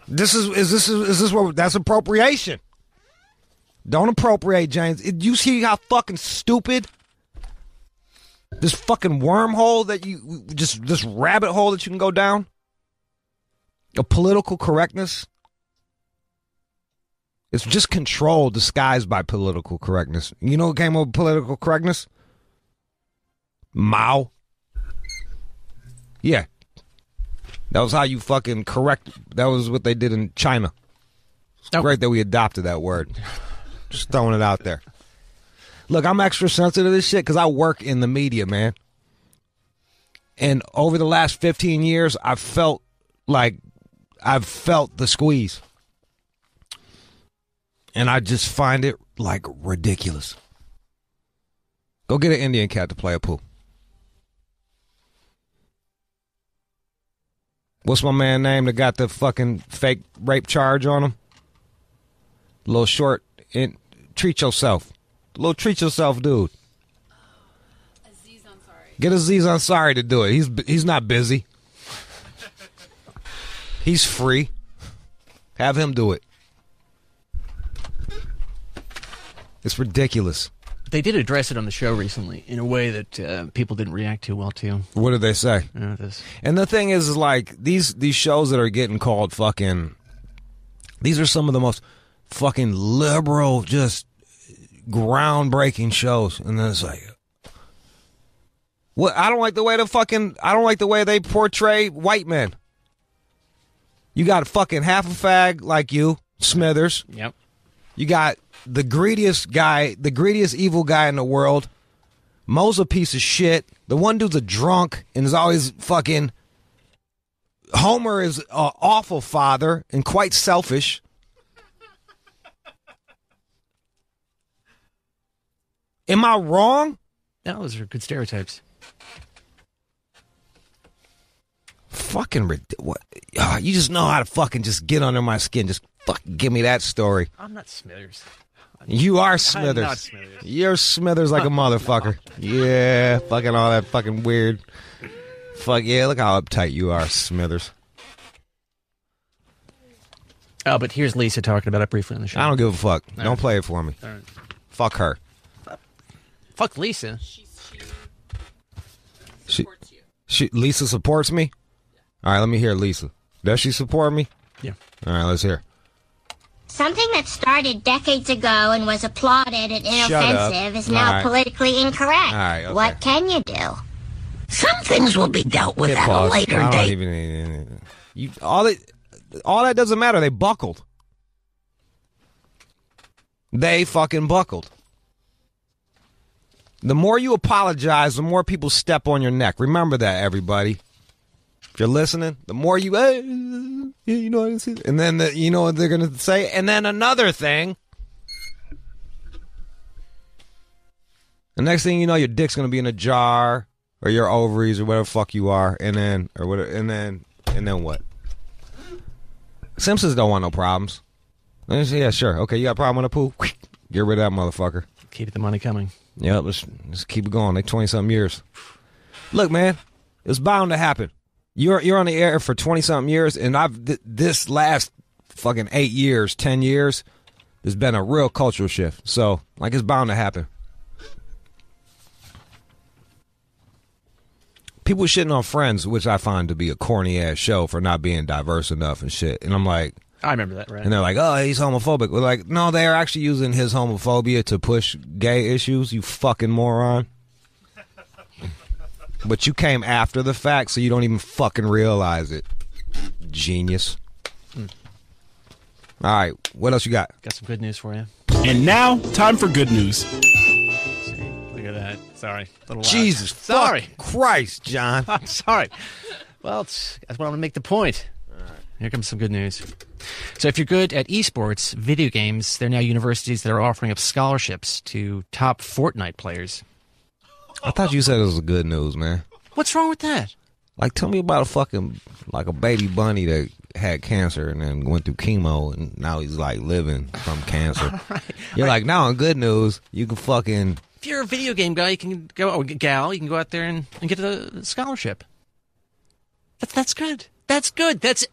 That's appropriation. Don't appropriate, James. You see how fucking stupid this fucking wormhole that you just this rabbit hole that you can go down? A political correctness? It's just control disguised by political correctness. You know what came up with political correctness? Mao. Yeah. That was how you fucking correct. That was what they did in China. It's great that we adopted that word. Just throwing it out there. Look, I'm extra sensitive to this shit because I work in the media, man. And over the last 15 years, I've felt the squeeze. And I just find it, like, ridiculous. Go get an Indian cat to play Apu. What's my man name that got the fucking fake rape charge on him? Little short, treat yourself. Little treat yourself, dude. Aziz Ansari. Get Aziz Ansari to do it. He's not busy. He's free. Have him do it. It's ridiculous. They did address it on the show recently in a way that people didn't react too well to. What did they say? This. And the thing is like, these shows that are getting called fucking... These are some of the most fucking liberal, just groundbreaking shows. And then it's like... What? I don't like the way they portray white men. You got a fucking half a fag like you, Smithers. Yep. You got the greediest evil guy in the world. Mo's a piece of shit. The one dude's a drunk and is always fucking... Homer is an awful father and quite selfish. Am I wrong? No, those are good stereotypes. Fucking what? You just know how to fucking just get under my skin. Just fucking give me that story. I'm not Smithers. You are Smithers. I'm not Smithers. You're Smithers like a motherfucker. Yeah, fucking all that fucking weird. Fuck yeah, look how uptight you are, Smithers. Oh, but here's Lisa talking about it briefly on the show. I don't give a fuck. All Don't right. play it for me. All right. Fuck her. Fuck Lisa. Lisa supports me? All right, let me hear Lisa. Does she support me? Yeah. All right, let's hear. Something that started decades ago and was applauded and inoffensive is now politically incorrect. All right, okay. What can you do? Some things will be dealt with at a later date. All that doesn't matter. They buckled. They fucking buckled. The more you apologize, the more people step on your neck. Remember that, everybody. If you're listening, the more you, you know what I see, and then you know what they're gonna say, and then another thing. The next thing you know, your dick's gonna be in a jar, or your ovaries, or whatever the fuck you are, and then what? Simpsons don't want no problems. Yeah, sure. Okay, you got a problem with a poo? Get rid of that motherfucker. Keep the money coming. Yep, let's keep it going. They 20-something years. Look, man, it's bound to happen. You're on the air for 20-something years, and this last fucking 8 years, 10 years, there's been a real cultural shift. So, like, it's bound to happen. People shitting on Friends, which I find to be a corny-ass show for not being diverse enough and shit. And I'm like... I remember that, right? And they're like, oh, he's homophobic. We're like, no, they're actually using his homophobia to push gay issues, you fucking moron. But you came after the fact, so you don't even fucking realize it. Genius. All right, what else you got? Got some good news for you. And now, time for good news. Look at that. Sorry. A little loud. Jesus sorry. Christ, John. I'm sorry. Well, that's what I'm going to make the point. Here comes some good news. So if you're good at esports, video games, there are now universities that are offering up scholarships to top Fortnite players. I thought you said it was good news, man. What's wrong with that? Like, tell me about a baby bunny that had cancer and then went through chemo and now he's, like, living from cancer. You're like, now on good news, you can fucking... If you're a video game guy, you can go, or gal, you can go out there and get a scholarship. That's good. That's good. That's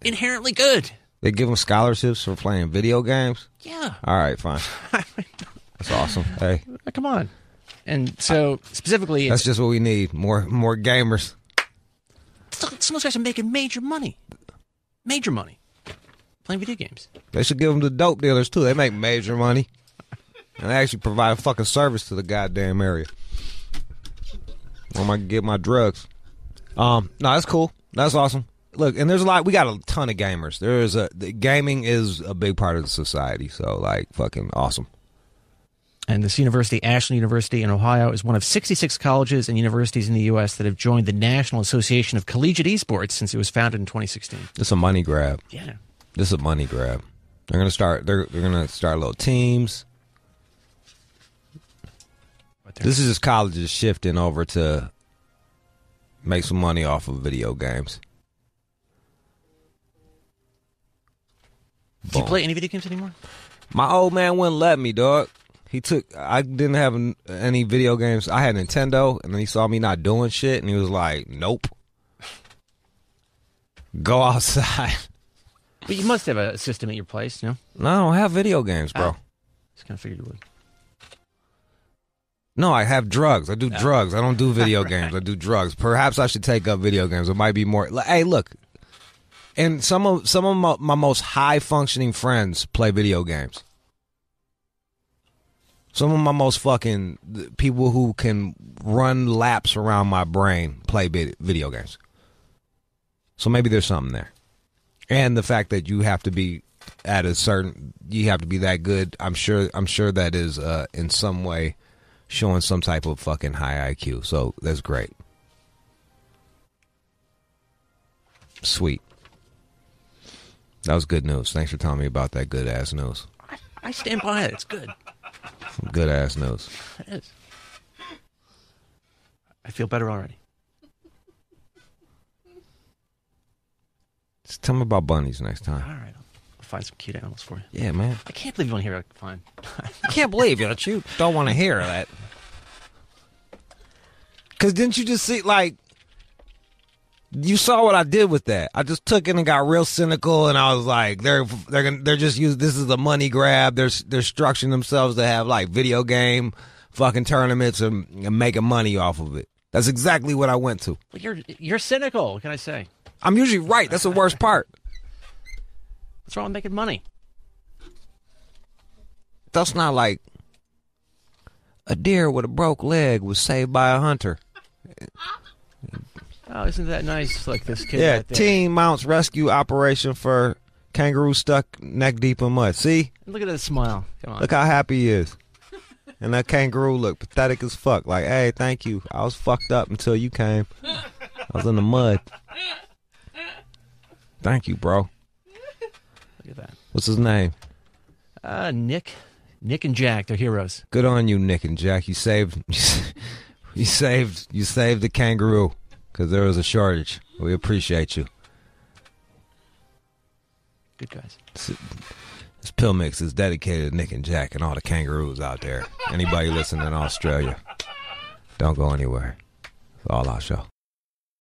inherently good. They give them scholarships for playing video games? Yeah. All right, fine. That's awesome. Hey. Come on. And so, specifically... That's just what we need. More gamers. Some of those guys are making major money. Major money. Playing video games. They should give them to dope dealers, too. They make major money. And they actually provide a fucking service to the goddamn area. Where am I get my drugs? No, that's cool. That's awesome. Look, and there's we got a ton of gamers. Gaming is a big part of the society, so, like, fucking awesome. And this university, Ashland University in Ohio, is one of 66 colleges and universities in the U.S. that have joined the National Association of Collegiate Esports since it was founded in 2016. It's a money grab. Yeah. This is a money grab. They're gonna start little teams. This is just colleges shifting over to make some money off of video games. Do you play any video games anymore? My old man wouldn't let me, dog. I didn't have any video games. I had Nintendo, and then he saw me not doing shit, and he was like, nope. Go outside. But you must have a system at your place, no? No, I don't have video games, bro. Just kind of figured you would. No, I have drugs. I do drugs. I don't do video games. I do drugs. Perhaps I should take up video games. It might be more. Hey, look. And some of my most high functioning friends play video games. Some of my most fucking people who can run laps around my brain play video games. So maybe there's something there. And the fact that you have to be you have to be that good. I'm sure that is in some way showing some type of fucking high IQ. So that's great. Sweet. That was good news. Thanks for telling me about that good ass news. I stand by it. It's good. Good ass news. It is. I feel better already. Just tell me about bunnies next time. All right. I'll find some cute animals for you. Yeah, man. I can't believe you want to hear it. Fine. I can't believe that you don't want to hear that. Because didn't you just see, like, you saw what I did with that. I just took it and got real cynical, and I was like, they're just using this is a money grab. They're structuring themselves to have like video game fucking tournaments and making money off of it. That's exactly what I went to. Well, you're cynical. What can I say? I'm usually right. That's the worst part. What's wrong with making money? That's not like a deer with a broke leg was saved by a hunter. Oh, isn't that nice? Like this kid. Yeah, right there. Teen mounts rescue operation for kangaroo stuck neck deep in mud. See? Look at that smile. Come on. Look how happy he is. And that kangaroo looked pathetic as fuck. Like, hey, thank you. I was fucked up until you came. I was in the mud. Thank you, bro. Look at that. What's his name? Nick. Nick and Jack. They're heroes. Good on you, Nick and Jack. You saved the kangaroo. Because there was a shortage. We appreciate you. Good guys. This pill mix is dedicated to Nick and Jack and all the kangaroos out there. Anybody listening in Australia, don't go anywhere. It's all our show.